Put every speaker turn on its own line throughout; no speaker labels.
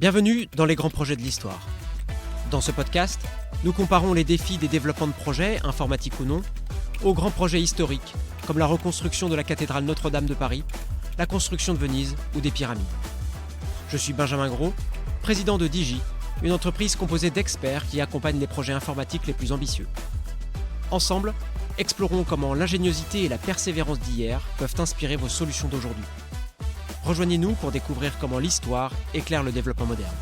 Bienvenue dans les grands projets de l'histoire. Dans ce podcast, nous comparons les défis des développements de projets, informatiques ou non, aux grands projets historiques, comme la reconstruction de la cathédrale Notre-Dame de Paris, la construction de Venise ou des pyramides. Je suis Benjamin Gros, président de Digi, une entreprise composée d'experts qui accompagnent les projets informatiques les plus ambitieux. Ensemble, explorons comment l'ingéniosité et la persévérance d'hier peuvent inspirer vos solutions d'aujourd'hui. Rejoignez-nous pour découvrir comment l'histoire éclaire le développement moderne.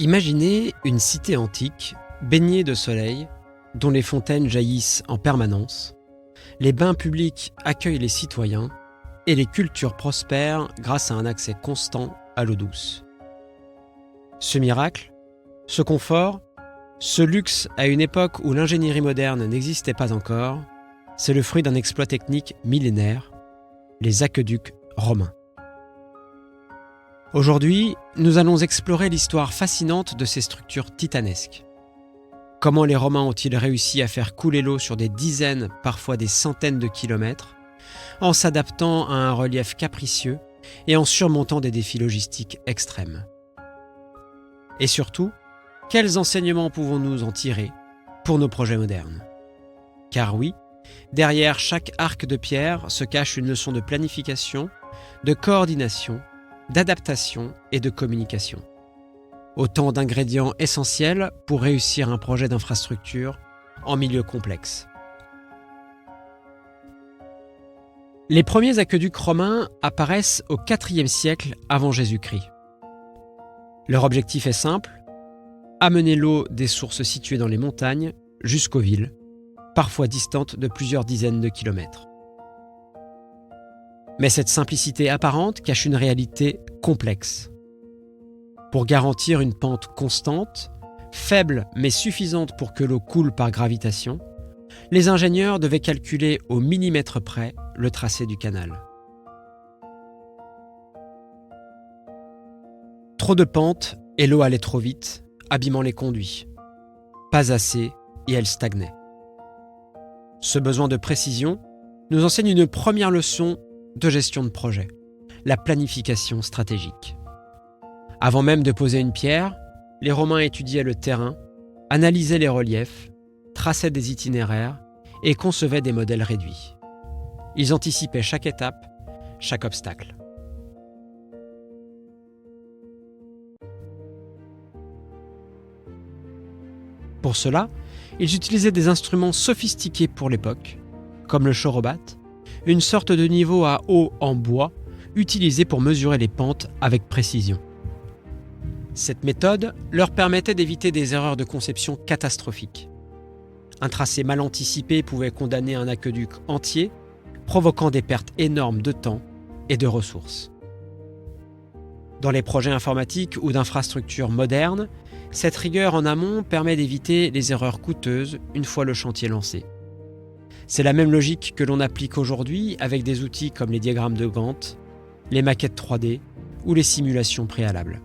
Imaginez une cité antique, baignée de soleil, dont les fontaines jaillissent en permanence, les bains publics accueillent les citoyens et les cultures prospèrent grâce à un accès constant à l'eau douce. Ce miracle, ce confort, ce luxe à une époque où l'ingénierie moderne n'existait pas encore, c'est le fruit d'un exploit technique millénaire, les aqueducs romains. Aujourd'hui, nous allons explorer l'histoire fascinante de ces structures titanesques. Comment les Romains ont-ils réussi à faire couler l'eau sur des dizaines, parfois des centaines de kilomètres, en s'adaptant à un relief capricieux et en surmontant des défis logistiques extrêmes? Et surtout, quels enseignements pouvons-nous en tirer pour nos projets modernes? Car oui, derrière chaque arc de pierre se cache une leçon de planification, de coordination, d'adaptation et de communication. Autant d'ingrédients essentiels pour réussir un projet d'infrastructure en milieu complexe. Les premiers aqueducs romains apparaissent au IVe siècle avant Jésus-Christ. Leur objectif est simple, amener l'eau des sources situées dans les montagnes jusqu'aux villes, parfois distantes de plusieurs dizaines de kilomètres. Mais cette simplicité apparente cache une réalité complexe. Pour garantir une pente constante, faible mais suffisante pour que l'eau coule par gravitation, les ingénieurs devaient calculer au millimètre près le tracé du canal. Trop de pente et l'eau allait trop vite, abîmant les conduits. Pas assez et elle stagnait. Ce besoin de précision nous enseigne une première leçon de gestion de projet, la planification stratégique. Avant même de poser une pierre, les Romains étudiaient le terrain, analysaient les reliefs, traçaient des itinéraires et concevaient des modèles réduits. Ils anticipaient chaque étape, chaque obstacle. Pour cela, ils utilisaient des instruments sophistiqués pour l'époque, comme le chorobat, une sorte de niveau à eau en bois utilisé pour mesurer les pentes avec précision. Cette méthode leur permettait d'éviter des erreurs de conception catastrophiques. Un tracé mal anticipé pouvait condamner un aqueduc entier, provoquant des pertes énormes de temps et de ressources. Dans les projets informatiques ou d'infrastructures modernes, cette rigueur en amont permet d'éviter les erreurs coûteuses une fois le chantier lancé. C'est la même logique que l'on applique aujourd'hui avec des outils comme les diagrammes de Gantt, les maquettes 3D ou les simulations préalables.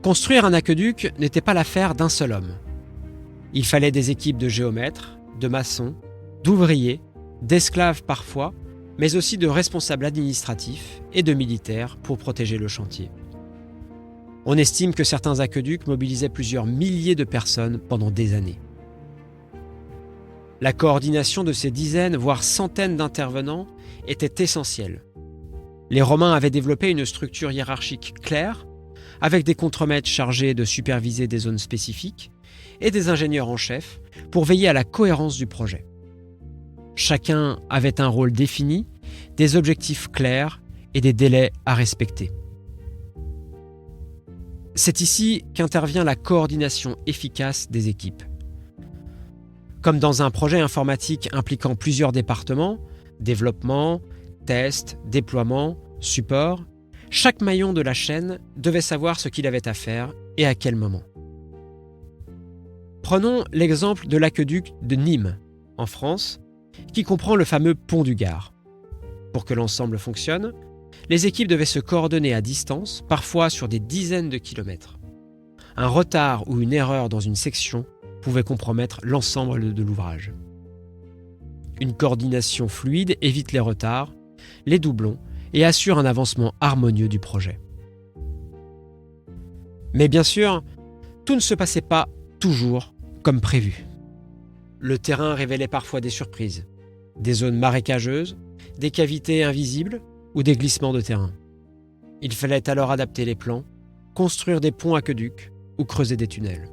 Construire un aqueduc n'était pas l'affaire d'un seul homme. Il fallait des équipes de géomètres, de maçons, d'ouvriers, d'esclaves parfois, mais aussi de responsables administratifs et de militaires pour protéger le chantier. On estime que certains aqueducs mobilisaient plusieurs milliers de personnes pendant des années. La coordination de ces dizaines, voire centaines d'intervenants était essentielle. Les Romains avaient développé une structure hiérarchique claire, avec des contremaîtres chargés de superviser des zones spécifiques et des ingénieurs en chef pour veiller à la cohérence du projet. Chacun avait un rôle défini, des objectifs clairs et des délais à respecter. C'est ici qu'intervient la coordination efficace des équipes. Comme dans un projet informatique impliquant plusieurs départements, développement, test, déploiement, support, chaque maillon de la chaîne devait savoir ce qu'il avait à faire et à quel moment. Prenons l'exemple de l'aqueduc de Nîmes, en France, qui comprend le fameux pont du Gard. Pour que l'ensemble fonctionne, les équipes devaient se coordonner à distance, parfois sur des dizaines de kilomètres. Un retard ou une erreur dans une section pouvait compromettre l'ensemble de l'ouvrage. Une coordination fluide évite les retards, les doublons et assure un avancement harmonieux du projet. Mais bien sûr, tout ne se passait pas toujours comme prévu. Le terrain révélait parfois des surprises, des zones marécageuses, des cavités invisibles ou des glissements de terrain. Il fallait alors adapter les plans, construire des ponts aqueducs ou creuser des tunnels.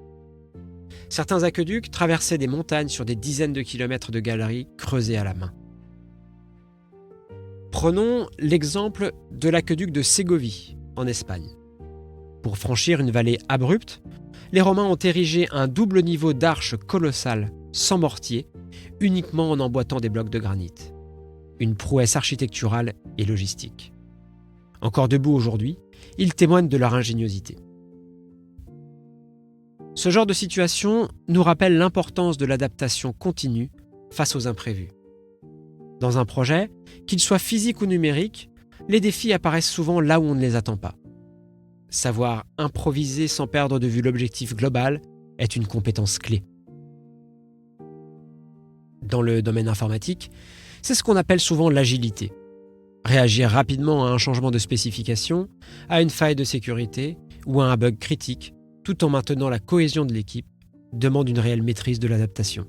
Certains aqueducs traversaient des montagnes sur des dizaines de kilomètres de galeries creusées à la main. Prenons l'exemple de l'aqueduc de Ségovie, en Espagne. Pour franchir une vallée abrupte, les Romains ont érigé un double niveau d'arches colossales, sans mortier, uniquement en emboîtant des blocs de granit. Une prouesse architecturale et logistique. Encore debout aujourd'hui, ils témoignent de leur ingéniosité. Ce genre de situation nous rappelle l'importance de l'adaptation continue face aux imprévus. Dans un projet, qu'il soit physique ou numérique, les défis apparaissent souvent là où on ne les attend pas. Savoir improviser sans perdre de vue l'objectif global est une compétence clé. Dans le domaine informatique, c'est ce qu'on appelle souvent l'agilité. Réagir rapidement à un changement de spécification, à une faille de sécurité ou à un bug critique, tout en maintenant la cohésion de l'équipe, demande une réelle maîtrise de l'adaptation.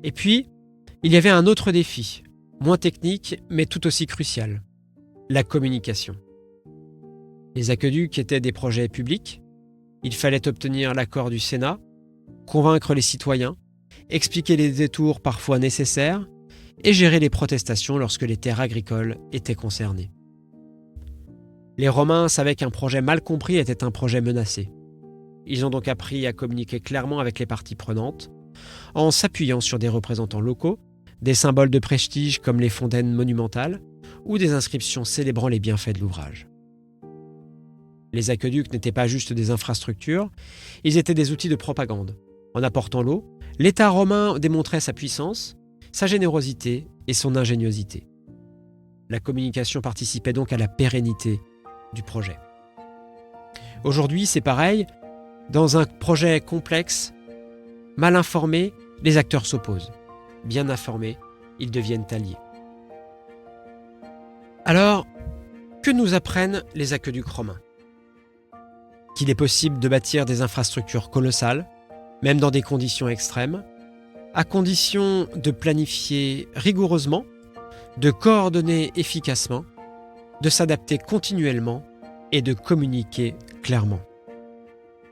Et puis, il y avait un autre défi, moins technique mais tout aussi crucial, la communication. Les aqueducs étaient des projets publics, il fallait obtenir l'accord du Sénat, convaincre les citoyens, expliquer les détours parfois nécessaires et gérer les protestations lorsque les terres agricoles étaient concernées. Les Romains savaient qu'un projet mal compris était un projet menacé. Ils ont donc appris à communiquer clairement avec les parties prenantes, en s'appuyant sur des représentants locaux, des symboles de prestige comme les fontaines monumentales ou des inscriptions célébrant les bienfaits de l'ouvrage. Les aqueducs n'étaient pas juste des infrastructures, ils étaient des outils de propagande. En apportant l'eau, l'État romain démontrait sa puissance, sa générosité et son ingéniosité. La communication participait donc à la pérennité du projet. Aujourd'hui, c'est pareil. Dans un projet complexe, mal informés, les acteurs s'opposent. Bien informés, ils deviennent alliés. Alors, que nous apprennent les aqueducs romains ? Qu'il est possible de bâtir des infrastructures colossales, même dans des conditions extrêmes, à condition de planifier rigoureusement, de coordonner efficacement, de s'adapter continuellement et de communiquer clairement.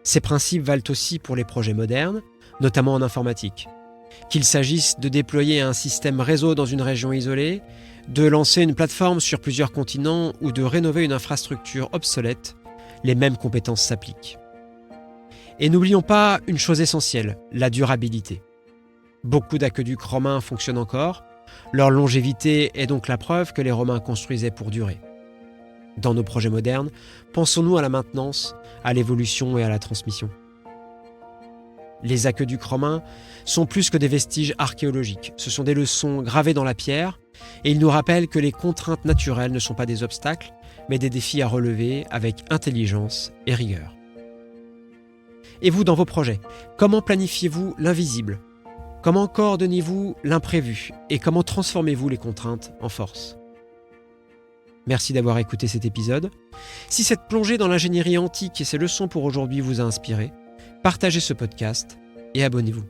Ces principes valent aussi pour les projets modernes, notamment en informatique. Qu'il s'agisse de déployer un système réseau dans une région isolée, de lancer une plateforme sur plusieurs continents ou de rénover une infrastructure obsolète, les mêmes compétences s'appliquent. Et n'oublions pas une chose essentielle, la durabilité. Beaucoup d'aqueducs romains fonctionnent encore, leur longévité est donc la preuve que les Romains construisaient pour durer. Dans nos projets modernes, pensons-nous à la maintenance, à l'évolution et à la transmission. Les aqueducs romains sont plus que des vestiges archéologiques. Ce sont des leçons gravées dans la pierre et ils nous rappellent que les contraintes naturelles ne sont pas des obstacles, mais des défis à relever avec intelligence et rigueur. Et vous, dans vos projets, comment planifiez-vous l'invisible ? Comment coordonnez-vous l'imprévu ? Et comment transformez-vous les contraintes en force ? Merci d'avoir écouté cet épisode. Si cette plongée dans l'ingénierie antique et ses leçons pour aujourd'hui vous a inspiré, partagez ce podcast et abonnez-vous.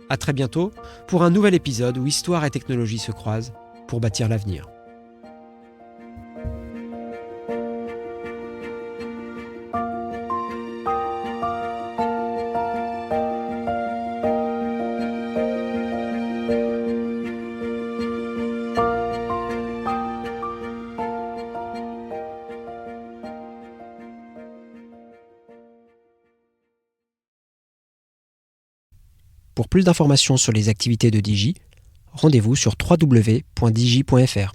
À très bientôt pour un nouvel épisode où histoire et technologie se croisent pour bâtir l'avenir. Pour plus d'informations sur les activités de Digi, rendez-vous sur www.digi.fr.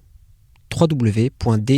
www.digi.fr